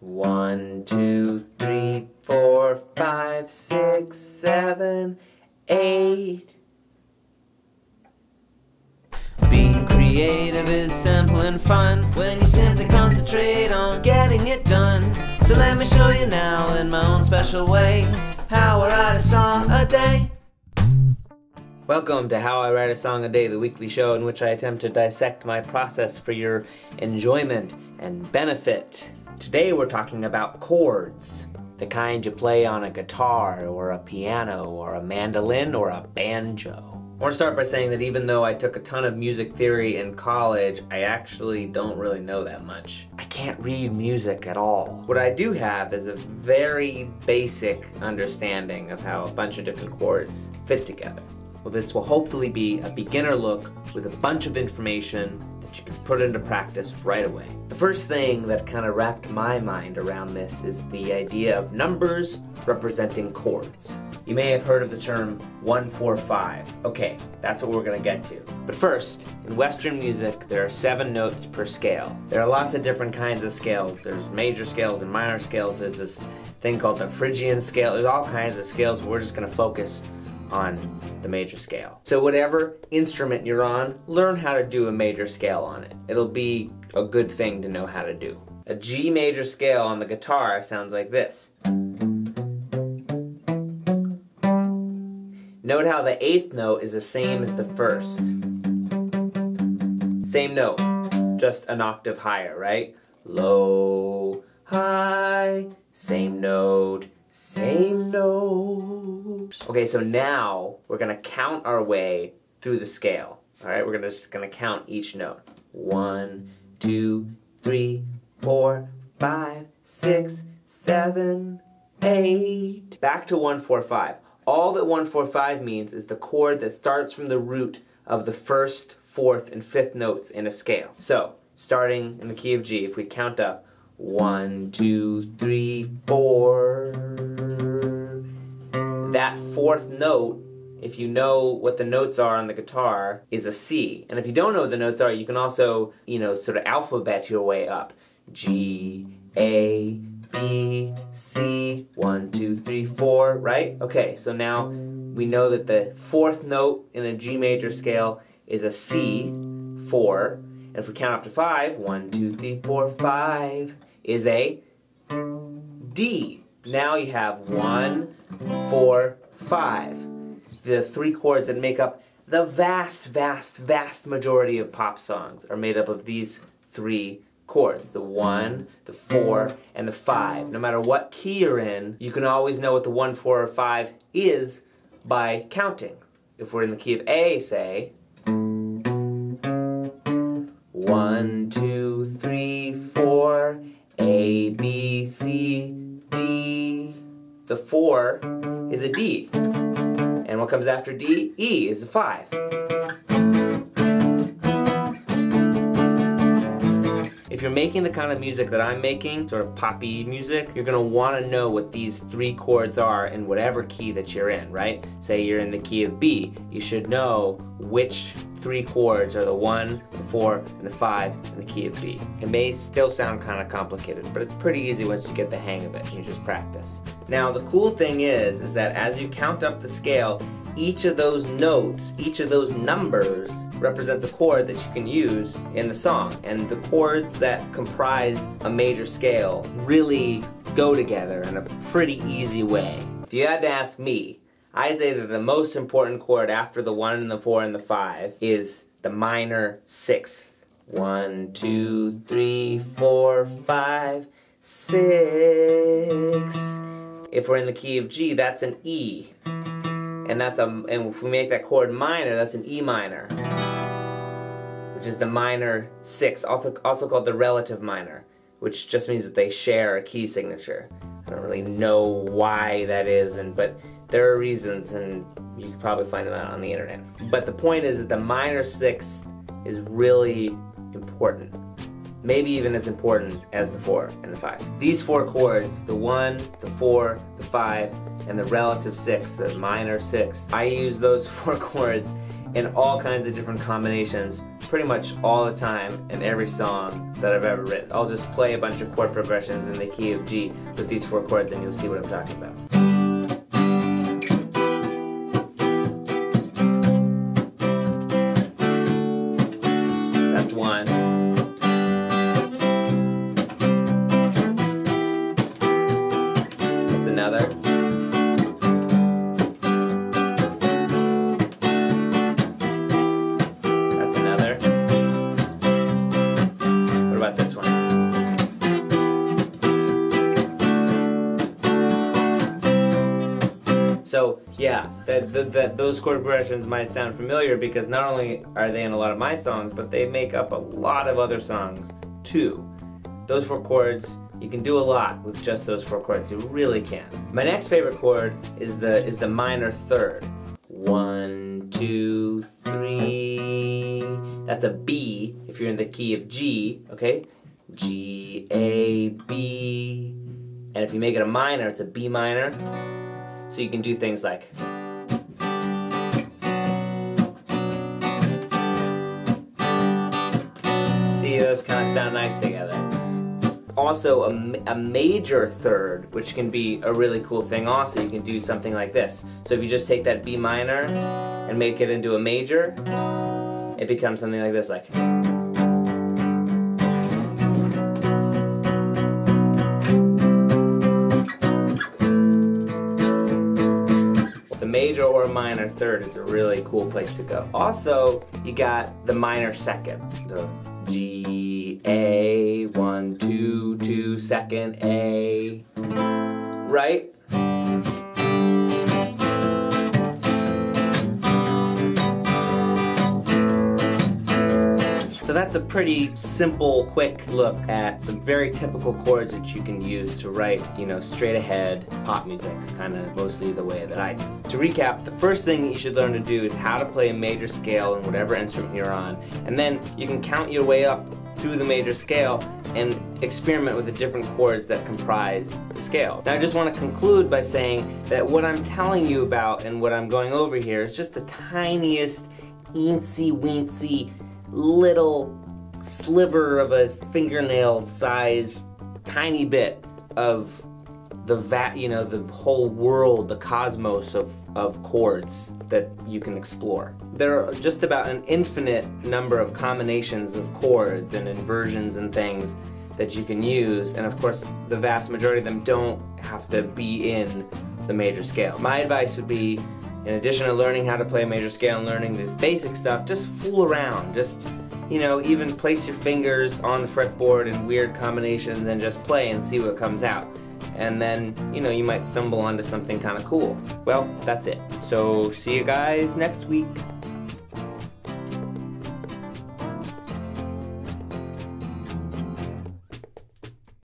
1, 2, 3, 4, 5, 6, 7, 8. Being creative is simple and fun when you simply concentrate on getting it done. So let me show you now in my own special way how I write a song a day. Welcome to How I Write a Song a Day, the weekly show in which I attempt to dissect my process for your enjoyment and benefit. Today we're talking about chords, the kind you play on a guitar or a piano or a mandolin or a banjo. I want to start by saying that even though I took a ton of music theory in college, I actually don't really know that much. I can't read music at all. What I do have is a very basic understanding of how a bunch of different chords fit together. Well, this will hopefully be a beginner look with a bunch of information that you can put into practice right away. The first thing that kind of wrapped my mind around this is the idea of numbers representing chords. You may have heard of the term 1-4-5. Okay, that's what we're going to get to. But first, in Western music, there are 7 notes per scale. There are lots of different kinds of scales. There's major scales and minor scales. There's this thing called the Phrygian scale. There's all kinds of scales. We're just going to focus on the major scale. So whatever instrument you're on, learn how to do a major scale on it. It'll be a good thing to know how to do. A G major scale on the guitar sounds like this. Note how the 8th note is the same as the 1st. Same note, just an octave higher, right? Low, high, same note, same note. Okay, so now we're gonna count our way through the scale. All right, we're just gonna count each note. 1, 2, 3, 4, 5, 6, 7, 8. Back to 1-4-5. All that 1-4-5 means is the chord that starts from the root of the 1st, 4th, and 5th notes in a scale. So, starting in the key of G, if we count up 1, 2, 3, 4, that 4th note, if you know what the notes are on the guitar, is a C. And if you don't know what the notes are, you can also, sort of alphabet your way up. G, A, B, C, 1, 2, 3, 4, right? Okay, so now we know that the 4th note in a G major scale is a C, 4. And if we count up to 5, 1, 2, 3, 4, 5 is a D. Now you have 1, 4, 5. The 3 chords that make up the vast, vast, vast majority of pop songs are made up of these 3 chords, the 1, the 4, and the 5. No matter what key you're in, you can always know what the 1, 4, or 5 is by counting. If we're in the key of A, say 1, 2, 3, 4, A, B, C, D. The 4 is a D. And what comes after D? E is a 5. If you're making the kind of music that I'm making, sort of poppy music, you're going to want to know what these 3 chords are in whatever key that you're in, right? Say you're in the key of B, you should know which 3 chords are the 1, the 4, and the 5 in the key of B. It may still sound kind of complicated, but it's pretty easy once you get the hang of it and you just practice. Now the cool thing is that as you count up the scale, each of those notes, each of those numbers represents a chord that you can use in the song. And the chords that comprise a major scale really go together in a pretty easy way. If you had to ask me, I'd say that the most important chord after the 1 and the 4 and the 5 is the minor 6th. 1, 2, 3, 4, 5, 6. If we're in the key of G, that's an E. And if we make that chord minor, that's an E minor, which is the minor 6, also called the relative minor, which just means that they share a key signature. I don't really know why that is, but there are reasons, and you can probably find them out on the internet. But the point is that the minor 6th is really important. Maybe even as important as the 4 and the 5. These 4 chords, the 1, the 4, the 5, and the relative 6, the minor 6, I use those 4 chords in all kinds of different combinations pretty much all the time in every song that I've ever written. I'll just play a bunch of chord progressions in the key of G with these 4 chords and you'll see what I'm talking about. That's one. That's another. That's another. What about this one? So yeah, those chord progressions might sound familiar because not only are they in a lot of my songs, but they make up a lot of other songs too. Those 4 chords, you can do a lot with just those 4 chords. You really can. My next favorite chord is the minor third. 1, 2, 3. That's a B if you're in the key of G. Okay, G, A, B, and if you make it a minor, it's a B minor. So you can do things like see, those kind of sound nice together. Also a major third, which can be a really cool thing also. You can do something like this. So if you just take that B minor and make it into a major, it becomes something like this, like major or minor third is a really cool place to go. Also, you got the minor second. The G, A, 1, 2, 2, second, A, right? So that's a pretty simple, quick look at some very typical chords that you can use to write, you know, straight ahead pop music, kind of mostly the way that I do. To recap, the first thing that you should learn to do is how to play a major scale in whatever instrument you're on, and then you can count your way up through the major scale and experiment with the different chords that comprise the scale. Now I just want to conclude by saying that what I'm telling you about and what I'm going over here is just the tiniest eensy-weensy little sliver of a fingernail sized tiny bit of the the whole world, the cosmos of chords that you can explore. There are just about an infinite number of combinations of chords and inversions and things that you can use, and of course the vast majority of them don't have to be in the major scale. My advice would be, in addition to learning how to play a major scale and learning this basic stuff, just fool around. Just, you know, even place your fingers on the fretboard in weird combinations and just play and see what comes out. And then, you know, you might stumble onto something kind of cool. Well, that's it. So see you guys next week.